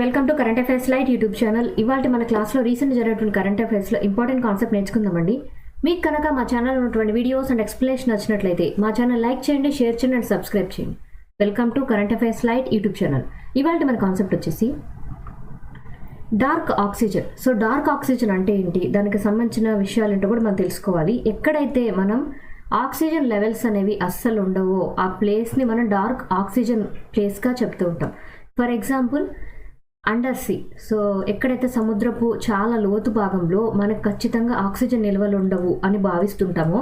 Welcome to current affairs light YouTube channel. ఇవాళ మన క్లాస్లో రీసెంట్ జరిగినటువంటి కరెంట్ అఫైర్స్లో ఇంపార్టెంట్ కాన్సెప్ట్ నేర్చుకుందామండి. మీకు కనుక మా ఛానల్ ఉన్నటువంటి వీడియోస్ అండ్ ఎక్స్ప్లెనేషన్ నచ్చినట్లయితే మా ఛానల్ లైక్ చేయండి, షేర్ చేయండి అండ్ సబ్స్క్రైబ్ చేయండి. Welcome to current affairs light YouTube channel. ఇవాళ మన కాన్సెప్ట్ వచ్చేసి dark oxygen. So dark oxygen అంటే ఏంటి, దానికి సంబంధించిన విషయాలు ఏంటో కూడా మనం తెలుసుకోవాలి. ఎక్కడైతే మనం ఆక్సిజన్ లెవెల్స్ అనేవి అస్సలు ఉండవో ఆ ప్లేస్ని మనం డార్క్ ఆక్సిజన్ ప్లేస్గా చెప్తూ ఉంటాం. For example under see. So ఎక్కడైతే సముద్రపు చాలా లోతు భాగంలో మనకు ఖచ్చితంగా ఆక్సిజన్ నిల్వలు ఉండవు అని భావిస్తుంటామో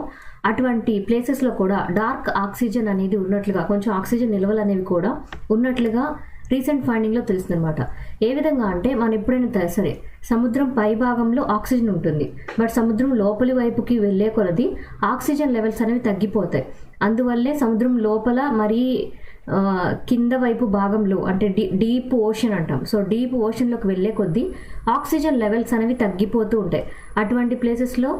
అటువంటి ప్లేసెస్లో కూడా డార్క్ ఆక్సిజన్ అనేది ఉన్నట్లుగా, కొంచెం ఆక్సిజన్ నిల్వలు అనేవి కూడా ఉన్నట్లుగా రీసెంట్ ఫైండింగ్లో తెలుస్తుందన్నమాట. ఏ విధంగా అంటే మనం ఎప్పుడైనా సరే సముద్రం పై భాగంలో ఆక్సిజన్ ఉంటుంది, బట్ సముద్రం లోపలి వైపుకి వెళ్ళే కొలది ఆక్సిజన్ లెవెల్స్ అనేవి తగ్గిపోతాయి. అందువల్లే సముద్రం లోపల మరీ కింద వైపు భాగంలో అంటే డీప్ ఓషన్ అంటాం. సో డీప్ ఓషన్లోకి వెళ్ళే కొద్దీ ఆక్సిజన్ లెవెల్స్ అనేవి తగ్గిపోతూ ఉంటాయి. అటువంటి ప్లేసెస్లో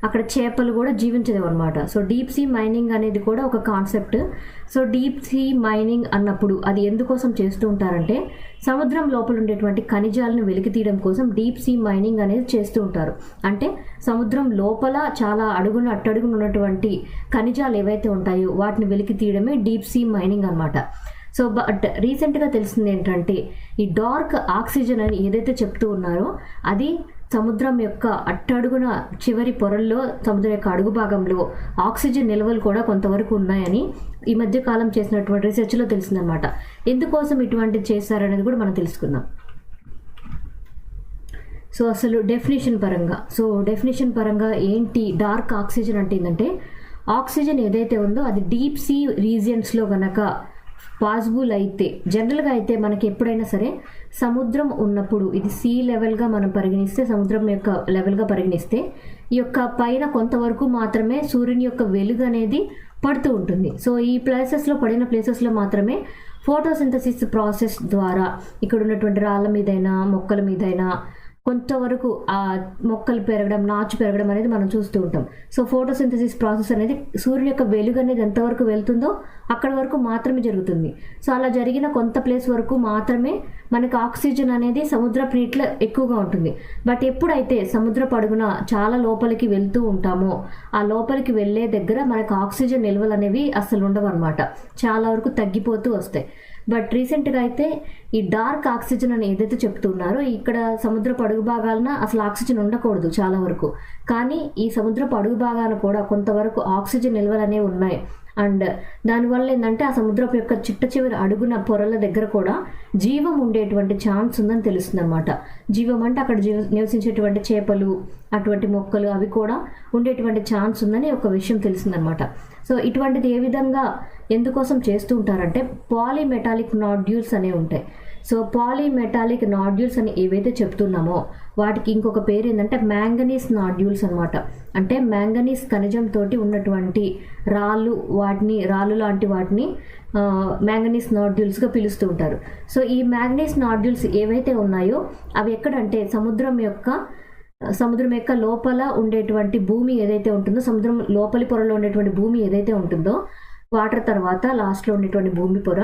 అక్కడ చేపలు కూడా జీవించలేవు అనమాట. సో డీప్ సీ మైనింగ్ అనేది కూడా ఒక concept. So deep sea mining అన్నప్పుడు అది ఎందుకోసం చేస్తూ ఉంటారంటే సముద్రం లోపల ఉండేటువంటి ఖనిజాలను వెలికి తీయడం కోసం డీప్ సీ మైనింగ్ అనేది చేస్తూ ఉంటారు. అంటే సముద్రం లోపల చాలా అట్టడుగున ఉన్నటువంటి ఖనిజాలు ఏవైతే ఉంటాయో వాటిని వెలికి తీయడమే డీప్ సీ మైనింగ్ అనమాట. సో బట్ రీసెంట్గా తెలిసింది ఏంటంటే ఈ డార్క్ ఆక్సిజన్ అని ఏదైతే చెప్తూ ఉన్నారో అది సముద్రం యొక్క అట్టడుగున చివరి పొరల్లో సముద్రం యొక్క అడుగు భాగంలో ఆక్సిజన్ నిల్వలు కూడా కొంతవరకు ఉన్నాయని ఈ మధ్య కాలం చేసినటువంటి రీసెర్చ్లో తెలిసిందనమాట. ఎందుకోసం ఇటువంటి చేశారనేది కూడా మనం తెలుసుకుందాం. సో అసలు డెఫినేషన్ పరంగా ఏంటి డార్క్ ఆక్సిజన్ అంటే ఏంటంటే ఆక్సిజన్ ఏదైతే ఉందో అది డీప్ సీ రీజియన్స్లో కనుక పాసిబుల్ అయితే, జనరల్గా అయితే మనకి ఎప్పుడైనా సరే సముద్రం ఉన్నప్పుడు ఇది సీ లెవెల్గా మనం పరిగణిస్తే, సముద్రం యొక్క లెవెల్గా పరిగణిస్తే ఈ యొక్క పైన కొంతవరకు మాత్రమే సూర్యుని యొక్క వెలుగు అనేది పడుతూ ఉంటుంది. సో ఈ పడిన ప్లేసెస్లో మాత్రమే ఫోటోసింథసిస్ ప్రాసెస్ ద్వారా ఇక్కడ ఉన్నటువంటి రాళ్ళ మీదైనా మొక్కల మీదైనా కొంతవరకు ఆ మొక్కలు పెరగడం, నాచు పెరగడం అనేది మనం చూస్తూ ఉంటాం. సో ఫోటోసింథసిస్ ప్రాసెస్ అనేది సూర్యుని యొక్క వెలుగు అనేది ఎంతవరకు వెళ్తుందో అక్కడ వరకు మాత్రమే జరుగుతుంది. సో అలా జరిగిన కొంత ప్లేస్ వరకు మాత్రమే మనకు ఆక్సిజన్ అనేది సముద్రపు నీటిలో ఎక్కువగా ఉంటుంది. బట్ ఎప్పుడైతే సముద్రపు అడుగున చాలా లోపలికి వెళ్తూ ఉంటామో ఆ లోపలికి వెళ్ళే దగ్గర మనకు ఆక్సిజన్ నిల్వలు అనేవి అసలు ఉండవు అనమాట, చాలా వరకు తగ్గిపోతూ వస్తాయి. బట్ రీసెంట్గా అయితే ఈ డార్క్ ఆక్సిజన్ అని ఏదైతే చెప్తున్నారో ఇక్కడ సముద్రపు అడుగు భాగాలన అసలు ఆక్సిజన్ ఉండకూడదు చాలా వరకు, కానీ ఈ సముద్రపు అడుగు భాగాన కూడా కొంతవరకు ఆక్సిజన్ నిల్వలు అనేవి ఉన్నాయి. అండ్ దానివల్ల ఏంటంటే ఆ సముద్రపు యొక్క చిట్ట చివరి అడుగున పొరల దగ్గర కూడా జీవం ఉండేటువంటి ఛాన్స్ ఉందని తెలుస్తుంది అనమాట. జీవం అంటే అక్కడ నివసించేటువంటి చేపలు, అటువంటి మొక్కలు అవి కూడా ఉండేటువంటి ఛాన్స్ ఉందని ఒక విషయం తెలిసిందనమాట. సో ఇటువంటిది ఏ విధంగా ఎందుకోసం చేస్తూ ఉంటారంటే పాలీమెటాలిక్ నాడ్యూల్స్ అనేవి ఉంటాయి. సో పాలీమెటాలిక్ నాడ్యూల్స్ అని ఏవైతే చెప్తున్నామో వాటికి ఇంకొక పేరు ఏంటంటే మ్యాంగనీస్ నాడ్యూల్స్ అనమాట. అంటే మ్యాంగనీస్ ఖనిజంతో ఉన్నటువంటి రాళ్ళు లాంటి వాటిని మ్యాంగనీస్ నాడ్యూల్స్గా పిలుస్తూ ఉంటారు. సో ఈ మ్యాంగనీస్ నాడ్యూల్స్ ఏవైతే ఉన్నాయో అవి ఎక్కడంటే సముద్రం యొక్క లోపల ఉండేటువంటి భూమి ఏదైతే ఉంటుందో, సముద్రం లోపలి పొరలో ఉండేటువంటి భూమి ఏదైతే ఉంటుందో, వాటర్ తర్వాత లాస్ట్లో ఉండేటువంటి భూమి పొర,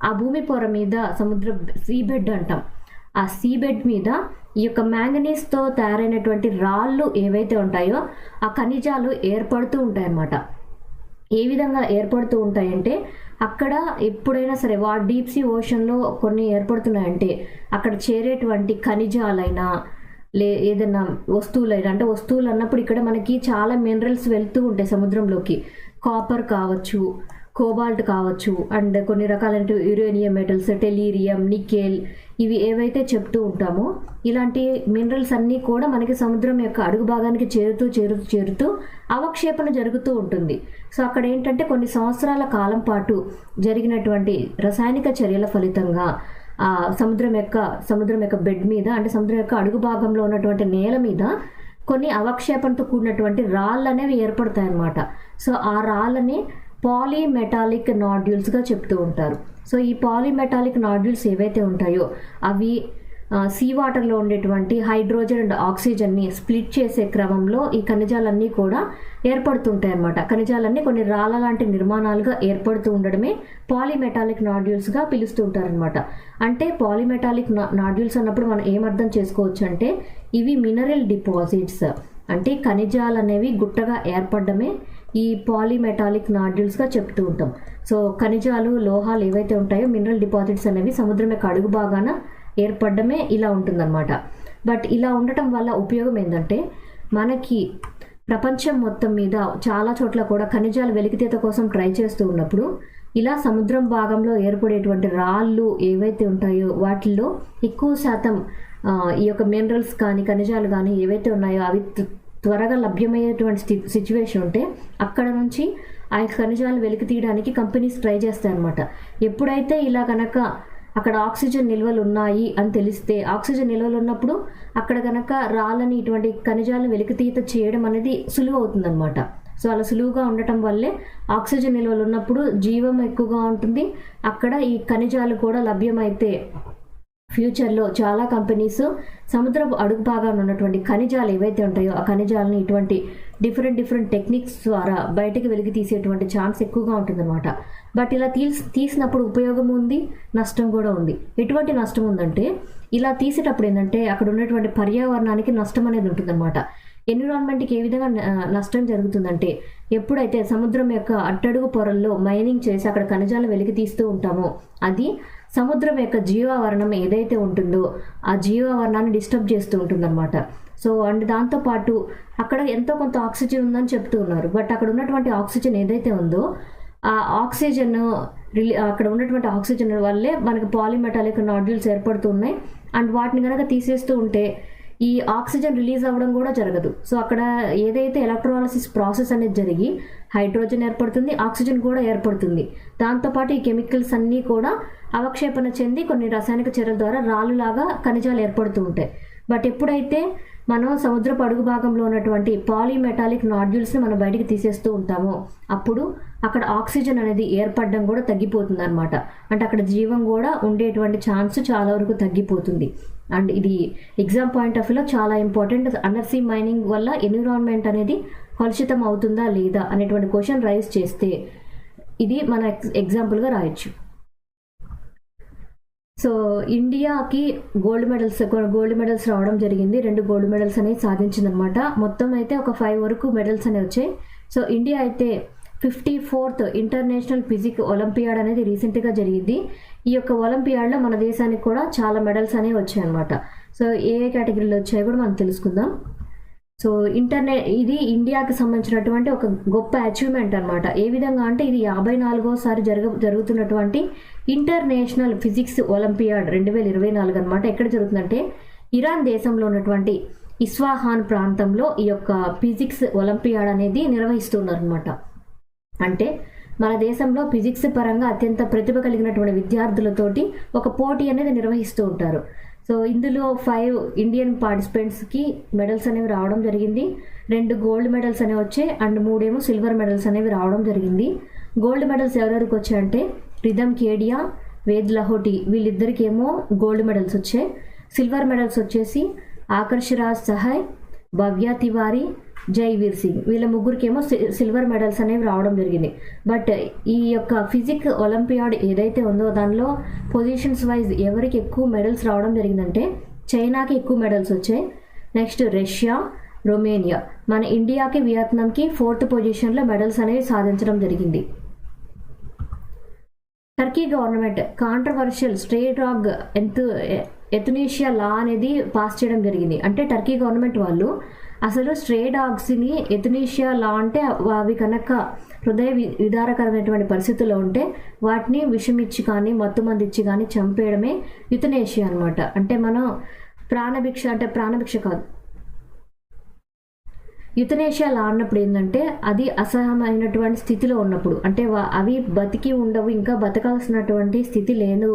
ఆ భూమి పొర మీద సముద్ర సీబెడ్ అంటాం. ఆ సీబెడ్ మీద ఈ యొక్క మ్యాంగనీస్తో తయారైనటువంటి రాళ్ళు ఏవైతే ఉంటాయో ఆ ఖనిజాలు ఏర్పడుతూ ఉంటాయి అన్నమాట. ఏ విధంగా ఏర్పడుతూ ఉంటాయంటే అక్కడ ఎప్పుడైనా సరే డీప్ సీ ఓషన్లో కొన్ని ఏర్పడుతున్నాయంటే అక్కడ చేరేటువంటి ఖనిజాలైనా ఏదైనా వస్తువులైనా, అంటే వస్తువులు అన్నప్పుడు ఇక్కడ మనకి చాలా మినరల్స్ వెళ్తూ ఉంటాయి సముద్రంలోకి. కాపర్ కావచ్చు, కోబాల్ట్ కావచ్చు, అండ్ కొన్ని రకాలైన యురేనియం మెటల్స్, టెలీరియం, నికెల్, ఇవి ఏవైతే చెప్తూ ఉంటామో ఇలాంటి మినరల్స్ అన్నీ కూడా మనకి సముద్రం యొక్క అడుగు భాగానికి చేరుతూ అవక్షేపణ జరుగుతూ ఉంటుంది. సో అక్కడ ఏంటంటే కొన్ని సంవత్సరాల కాలం పాటు జరిగినటువంటి రసాయనిక చర్యల ఫలితంగా ఆ సముద్రం యొక్క బెడ్ మీద, అంటే సముద్రం యొక్క అడుగు భాగంలో ఉన్నటువంటి నేల మీద కొన్ని అవక్షేపణతో కూడినటువంటి రాళ్ళు అనేవి ఏర్పడతాయి అన్నమాట. సో ఆ రాళ్ళని పాలీమెటాలిక్ నాడ్యూల్స్గా చెప్తూ ఉంటారు. సో ఈ పాలీమెటాలిక్ నాడ్యూల్స్ ఏవైతే ఉంటాయో అవి సీ వాటర్లో ఉండేటువంటి హైడ్రోజన్ అండ్ ఆక్సిజన్ని స్ప్లిట్ చేసే క్రమంలో ఈ ఖనిజాలన్నీ కూడా ఏర్పడుతుంటాయి అన్నమాట. ఖనిజాలన్నీ కొన్ని రాళ్ళ లాంటి నిర్మాణాలుగా ఏర్పడుతూ ఉండడమే పాలిమెటాలిక్ నాడ్యూల్స్గా పిలుస్తూ ఉంటారనమాట. అంటే పాలిమెటాలిక్ నాడ్యూల్స్ అన్నప్పుడు మనం ఏమర్థం చేసుకోవచ్చు అంటే ఇవి మినరల్ డిపాజిట్స్, అంటే ఖనిజాలు అనేవి గుట్టగా ఏర్పడమే ఈ పాలిమెటాలిక్ నాడ్యూల్స్గా చెప్తూ ఉంటాం. సో ఖనిజాలు లోహాలు ఏవైతే ఉంటాయో మినరల్ డిపాజిట్స్ అనేవి సముద్రం యొక్క అడుగు భాగాన ఏర్పడమే ఇలా ఉంటుందన్నమాట. బట్ ఇలా ఉండటం వల్ల ఉపయోగం ఏంటంటే మనకి ప్రపంచం మొత్తం మీద చాలా చోట్ల కూడా ఖనిజాల వెలికితీత కోసం ట్రై చేస్తూ ఉన్నప్పుడు ఇలా సముద్రం భాగంలో ఏర్పడేటువంటి రాళ్ళు ఏవైతే ఉంటాయో వాటిల్లో ఎక్కువ శాతం ఈ యొక్క మినరల్స్ కానీ ఖనిజాలు కానీ ఏవైతే ఉన్నాయో అవి త్వరగా లభ్యమయ్యేటువంటి సిచ్యువేషన్ ఉంటే అక్కడ నుంచి ఆ ఖనిజాలు వెలికి తీయడానికి కంపెనీస్ ట్రై చేస్తాయి అన్నమాట. ఎప్పుడైతే ఇలా కనుక అక్కడ ఆక్సిజన్ నిల్వలు ఉన్నాయి అని తెలిస్తే, ఆక్సిజన్ నిల్వలు ఉన్నప్పుడు అక్కడ కనుక రాళ్ళని ఇటువంటి ఖనిజాలను వెలికితీత చేయడం అనేది సులువు అవుతుందన్నమాట. సో అలా సులువుగా ఉండటం వల్లే ఆక్సిజన్ నిల్వలు ఉన్నప్పుడు జీవం ఎక్కువగా ఉంటుంది. అక్కడ ఈ ఖనిజాలు కూడా లభ్యమైతే ఫ్యూచర్లో చాలా కంపెనీస్ సముద్రపు అడుగు భాగాన్ని ఉన్నటువంటి ఖనిజాలు ఏవైతే ఉంటాయో ఆ ఖనిజాలని ఇటువంటి డిఫరెంట్ టెక్నిక్స్ ద్వారా బయటకు వెలికి తీసేటువంటి ఛాన్స్ ఎక్కువగా ఉంటుందన్నమాట. బట్ ఇలా తీసినప్పుడు ఉపయోగం ఉంది, నష్టం కూడా ఉంది. ఎటువంటి నష్టం ఉందంటే ఇలా తీసేటప్పుడు ఏంటంటే అక్కడ ఉన్నటువంటి పర్యావరణానికి నష్టం అనేది ఉంటుందన్నమాట. ఎన్విరాన్మెంట్కి ఏ విధంగా నష్టం జరుగుతుందంటే ఎప్పుడైతే సముద్రం యొక్క అట్టడుగు పొరల్లో మైనింగ్ చేసి అక్కడ ఖనిజాలను వెలికి తీస్తూ ఉంటామో అది సముద్రం యొక్క జీవావరణం ఏదైతే ఉంటుందో ఆ జీవావరణాన్ని డిస్టర్బ్ చేస్తూ ఉంటుందన్నమాట. సో అండ్ దాంతోపాటు అక్కడ ఎంతో కొంత ఆక్సిజన్ ఉందని చెప్తూ ఉన్నారు. బట్ అక్కడ ఉన్నటువంటి ఆక్సిజన్ ఏదైతే ఉందో ఆ ఆక్సిజన్ అక్కడ ఉన్నటువంటి ఆక్సిజన్ వల్లే మనకి పాలిమెటాలిక్ నాడ్యూల్స్ ఏర్పడుతూ ఉన్నాయి. అండ్ వాటిని కనుక తీసేస్తూ ఉంటే ఈ ఆక్సిజన్ రిలీజ్ అవ్వడం కూడా జరగదు. సో అక్కడ ఏదైతే ఎలక్ట్రోలసిస్ ప్రాసెస్ అనేది జరిగి హైడ్రోజన్ ఏర్పడుతుంది, ఆక్సిజన్ కూడా ఏర్పడుతుంది. దాంతోపాటు ఈ కెమికల్స్ అన్నీ కూడా అవక్షేపణ చెంది కొన్ని రసాయనిక చర్యల ద్వారా రాళ్ళులాగా ఖనిజాలు ఏర్పడుతూ ఉంటాయి. బట్ ఎప్పుడైతే మనం సముద్రపు అడుగు భాగంలో ఉన్నటువంటి పాలిమెటాలిక్ నాడ్యూల్స్ని మనం బయటికి తీసేస్తూ ఉంటామో అప్పుడు అక్కడ ఆక్సిజన్ అనేది ఏర్పడడం కూడా తగ్గిపోతుంది అనమాట. అంటే అక్కడ జీవం కూడా ఉండేటువంటి ఛాన్స్ చాలా వరకు తగ్గిపోతుంది. అండ్ ఇది ఎగ్జామ్ పాయింట్ ఆఫ్ వ్యూలో చాలా ఇంపార్టెంట్. అండర్ సీ మైనింగ్ వల్ల ఎన్విరాన్మెంట్ అనేది కలుషితం అవుతుందా లేదా అనేటువంటి క్వశ్చన్ రైజ్ చేస్తే ఇది మన ఎగ్జాంపుల్గా రాయొచ్చు. సో ఇండియాకి గోల్డ్ మెడల్స్ రావడం జరిగింది. 2 గోల్డ్ మెడల్స్ అనేవి సాధించింది అనమాట. మొత్తం అయితే ఒక 5 వరకు మెడల్స్ అనేవి వచ్చాయి. సో ఇండియా అయితే 54th ఇంటర్నేషనల్ ఫిజిక్స్ ఒలింపియాడ్ అనేది రీసెంట్గా జరిగింది. ఈ యొక్క ఒలింపియాడ్లో మన దేశానికి కూడా చాలా మెడల్స్ అనేవి వచ్చాయి అనమాట. సో ఏ కేటగిరీలో వచ్చాయో కూడా మనం తెలుసుకుందాం. సో ఇది ఇండియాకి సంబంధించినటువంటి ఒక గొప్ప అచీవ్మెంట్ అనమాట. ఏ విధంగా అంటే ఇది 54వసారి జరుగుతున్నటువంటి ఇంటర్నేషనల్ ఫిజిక్స్ ఒలింపియాడ్ 2024 అనమాట. ఎక్కడ జరుగుతుందంటే ఇరాన్ దేశంలో ఉన్నటువంటి ఇస్ఫహాన్ ప్రాంతంలో ఈ యొక్క ఫిజిక్స్ ఒలింపియాడ్ అనేది నిర్వహిస్తున్నారు అనమాట. అంటే మన దేశంలో ఫిజిక్స్ పరంగా అత్యంత ప్రతిభ కలిగినటువంటి విద్యార్థులతోటి ఒక పోటీ అనేది నిర్వహిస్తూ ఉంటారు. సో ఇందులో 5 ఇండియన్ పార్టిసిపెంట్స్కి మెడల్స్ అనేవి రావడం జరిగింది. 2 గోల్డ్ మెడల్స్ అనేవి వచ్చాయి అండ్ 3 సిల్వర్ మెడల్స్ అనేవి రావడం జరిగింది. గోల్డ్ మెడల్స్ ఎవరెవరికి వచ్చాయంటే రిధమ్ కేడియా, వేద్ లహోటి వీళ్ళిద్దరికేమో గోల్డ్ మెడల్స్ వచ్చాయి. సిల్వర్ మెడల్స్ వచ్చేసి ఆకర్ష్ రాజ్ సహాయ్, భవ్య తివారీ, జైవీర్ సింగ్ వీళ్ళ ముగ్గురికేమో సిల్వర్ మెడల్స్ అనేవి రావడం జరిగింది. బట్ ఈ యొక్క ఫిజిక్స్ ఒలింపియాడ్ ఏదైతే ఉందో దానిలో పొజిషన్స్ వైజ్ ఎవరికి ఎక్కువ మెడల్స్ రావడం జరిగిందంటే చైనాకి ఎక్కువ మెడల్స్ వచ్చాయి. నెక్స్ట్ రష్యా, రొమేనియా, మన ఇండియాకి వియత్నాంకి 4th పొజిషన్లో మెడల్స్ అనేవి సాధించడం జరిగింది. Turkey government controversial stray dog euthanasia law అనేది పాస్ చేయడం జరిగింది. అంటే టర్కీ గవర్నమెంట్ వాళ్ళు అసలు స్ట్రే డాగ్స్ని ఎథునేషియా లా అంటే అవి కనుక హృదయ విదారకరమైనటువంటి పరిస్థితుల్లో ఉంటే వాటిని విషమిచ్చి కానీ మత్తుమంది ఇచ్చి కానీ చంపేయడమే యుథనేషియా అనమాట. అంటే మనం ప్రాణభిక్ష కాదు, యుథనేషియా లా అన్నప్పుడు ఏంటంటే అది అసహమైనటువంటి స్థితిలో ఉన్నప్పుడు, అంటే అవి బతికి ఉండవు, ఇంకా బతకాల్సినటువంటి స్థితి లేదు,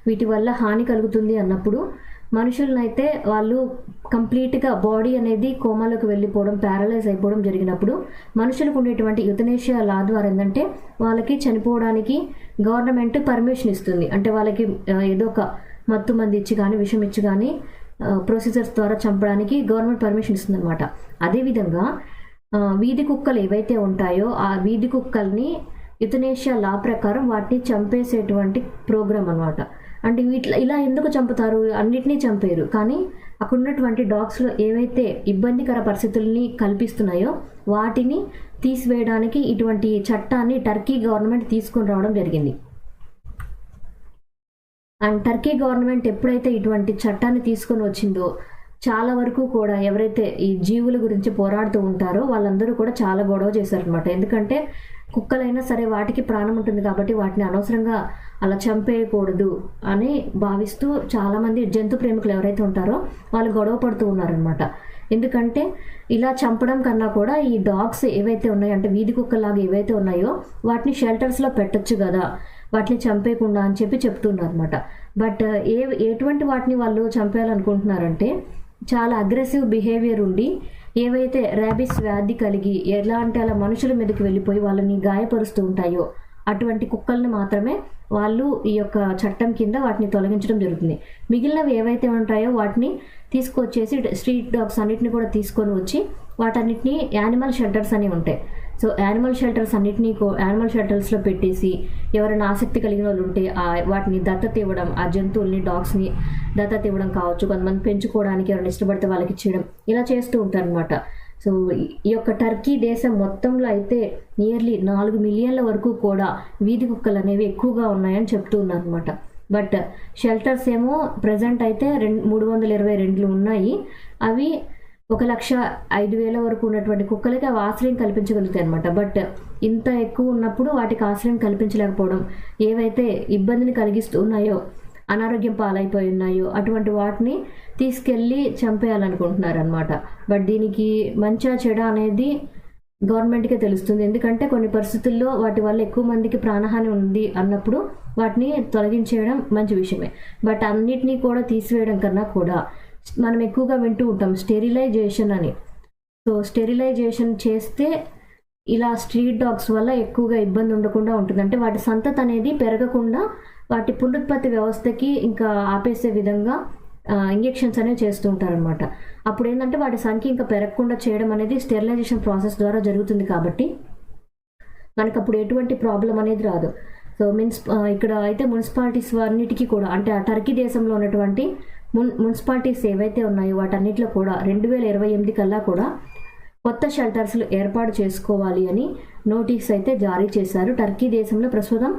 వీటి వల్ల హాని కలుగుతుంది అన్నప్పుడు మనుషులనైతే వాళ్ళు కంప్లీట్గా బాడీ అనేది కోమాలోకి వెళ్ళిపోవడం, ప్యారలైజ్ అయిపోవడం జరిగినప్పుడు మనుషులకు ఉండేటువంటి యుథనేషియా లా ద్వారా ఏంటంటే వాళ్ళకి చనిపోవడానికి గవర్నమెంట్ పర్మిషన్ ఇస్తుంది. అంటే వాళ్ళకి ఏదో ఒక మత్తు మంది ఇచ్చి కానీ విషం ఇచ్చి కానీ ప్రొసీజర్స్ ద్వారా చంపడానికి గవర్నమెంట్ పర్మిషన్ ఇస్తుందన్నమాట. అదేవిధంగా వీధి కుక్కలు ఏవైతే ఉంటాయో ఆ వీధి కుక్కల్ని యుతనేషియా లా ప్రకారం వాటిని చంపేసేటువంటి ప్రోగ్రామ్ అనమాట. అంటే ఇలా ఎందుకు చంపుతారు? అన్నిటినీ చంపేరు, కానీ అక్కడ ఉన్నటువంటి డాగ్స్లో ఏవైతే ఇబ్బందికర పరిస్థితుల్ని కల్పిస్తున్నాయో వాటిని తీసివేయడానికి ఇటువంటి చట్టాన్ని టర్కీ గవర్నమెంట్ తీసుకొని రావడం జరిగింది. అండ్ టర్కీ గవర్నమెంట్ ఎప్పుడైతే ఇటువంటి చట్టాన్ని తీసుకొని వచ్చిందో చాలా వరకు కూడా ఎవరైతే ఈ జీవుల గురించి పోరాడుతూ ఉంటారో వాళ్ళందరూ కూడా చాలా గొడవ చేశారనమాట. ఎందుకంటే కుక్కలైనా సరే వాటికి ప్రాణం ఉంటుంది కాబట్టి వాటిని అనవసరంగా అలా చంపేయకూడదు అని భావిస్తూ చాలామంది జంతు ప్రేమికులు ఎవరైతే ఉంటారో వాళ్ళు గొడవ పడుతూ ఉన్నారనమాట. ఎందుకంటే ఇలా చంపడం కన్నా కూడా ఈ డాగ్స్ ఏవైతే ఉన్నాయో, అంటే వీధి కుక్కలాగా ఏవైతే ఉన్నాయో వాటిని షెల్టర్స్లో పెట్టొచ్చు కదా, వాటిని చంపేయకుండా అని చెప్తున్నారు అనమాట. బట్ ఎటువంటి వాటిని వాళ్ళు చంపేయాలనుకుంటున్నారంటే చాలా అగ్రెసివ్ బిహేవియర్ ఉండి ఏవైతే ర్యాబిస్ వ్యాధి కలిగి ఎలా అంటే అలా మనుషుల మీదకి వెళ్ళిపోయి వాళ్ళని గాయపరుస్తూ ఉంటాయో అటువంటి కుక్కల్ని మాత్రమే వాళ్ళు ఈ యొక్క చట్టం కింద వాటిని తొలగించడం జరుగుతుంది. మిగిలినవి ఏవైతే ఉంటాయో వాటిని తీసుకొచ్చేసి స్ట్రీట్ డాగ్స్ అన్నిటిని కూడా తీసుకొని వచ్చి వాటన్నిటిని యానిమల్ షెల్టర్స్ అని ఉంటాయి. సో యానిమల్ షెల్టర్స్ అన్నిటినీ యానిమల్ షెల్టర్స్లో పెట్టేసి ఎవరైనా ఆసక్తి కలిగిన వాళ్ళు ఉంటే వాటిని దత్తత ఇవ్వడం, ఆ జంతువుల్ని డాగ్స్ని దత్తత ఇవ్వడం కావచ్చు, కొంతమంది పెంచుకోవడానికి ఎవరైనా ఇష్టపడితే వాళ్ళకి ఇచ్చేయడం, ఇలా చేస్తూ ఉంటారు అనమాట. సో ఈ యొక్క టర్కీ దేశం మొత్తంలో అయితే నియర్లీ 4 మిలియన్ల వరకు కూడా వీధి కుక్కలు అనేవి ఎక్కువగా ఉన్నాయని చెప్తూ ఉన్నారు అనమాట. బట్ షెల్టర్స్ ఏమో ప్రజెంట్ అయితే 322 ఉన్నాయి. అవి 1,05,000 వరకు ఉన్నటువంటి కుక్కలకి అవి ఆశ్రయం కల్పించగలుగుతాయి అనమాట. బట్ ఇంత ఎక్కువ ఉన్నప్పుడు వాటికి ఆశ్రయం కల్పించలేకపోవడం, ఏవైతే ఇబ్బందిని కలిగిస్తూ ఉన్నాయో, అనారోగ్యం పాలైపోయి ఉన్నాయో అటువంటి వాటిని తీసుకెళ్ళి చంపేయాలనుకుంటున్నారు అనమాట. బట్ దీనికి మంచా చెడా అనేది గవర్నమెంట్కే తెలుస్తుంది. ఎందుకంటే కొన్ని పరిస్థితుల్లో వాటి వల్ల ఎక్కువ మందికి ప్రాణహాని ఉంది అన్నప్పుడు వాటిని తొలగించేయడం మంచి విషయమే. బట్ అన్నిటినీ కూడా తీసివేయడం కన్నా కూడా మనం ఎక్కువగా వింటూ ఉంటాం స్టెరిలైజేషన్ అని. సో స్టెరిలైజేషన్ చేస్తే ఇలా స్ట్రీట్ డాగ్స్ వల్ల ఎక్కువగా ఇబ్బంది ఉండకుండా ఉంటుంది. అంటే వాటి సంతతి అనేది పెరగకుండా వాటి పునరుత్పత్తి వ్యవస్థకి ఇంకా ఆపేసే విధంగా ఇంజెక్షన్స్ అనేవి చేస్తూ ఉంటారనమాట. అప్పుడు ఏంటంటే వాటి సంఖ్య ఇంకా పెరగకుండా చేయడం అనేది స్టెరిలైజేషన్ ప్రాసెస్ ద్వారా జరుగుతుంది కాబట్టి మనకు అప్పుడు ఎటువంటి ప్రాబ్లం అనేది రాదు. సో ఇక్కడ అయితే మున్సిపాలిటీస్ అన్నిటికీ కూడా, అంటే ఆ టర్కీ దేశంలో ఉన్నటువంటి మున్సిపాలిటీస్ ఏవైతే ఉన్నాయో వాటన్నిటిలో కూడా 2028 కల్లా కూడా కొత్త షెల్టర్స్లు ఏర్పాటు చేసుకోవాలి అని నోటీస్ అయితే జారీ చేశారు. టర్కీ దేశంలో ప్రస్తుతం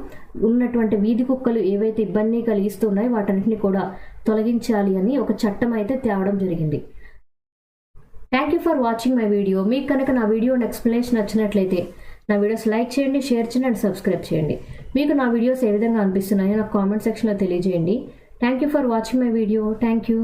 ఉన్నటువంటి వీధి కుక్కలు ఏవైతే ఇబ్బంది కలిగిస్తున్నాయో వాటన్నిటిని కూడా తొలగించాలి అని ఒక చట్టం అయితే తేవడం జరిగింది. Thank you for watching my video. మీకు కనుక నా వీడియో ఎక్స్ప్లెనేషన్ నచ్చినట్లయితే నా వీడియోస్ లైక్ చేయండి, షేర్ చేయండి అండ్ సబ్స్క్రైబ్ చేయండి. మీకు నా వీడియోస్ ఏ విధంగా అనిపిస్తున్నాయో నాకు కామెంట్ సెక్షన్లో తెలియజేయండి. Thank you for watching my video. Thank you.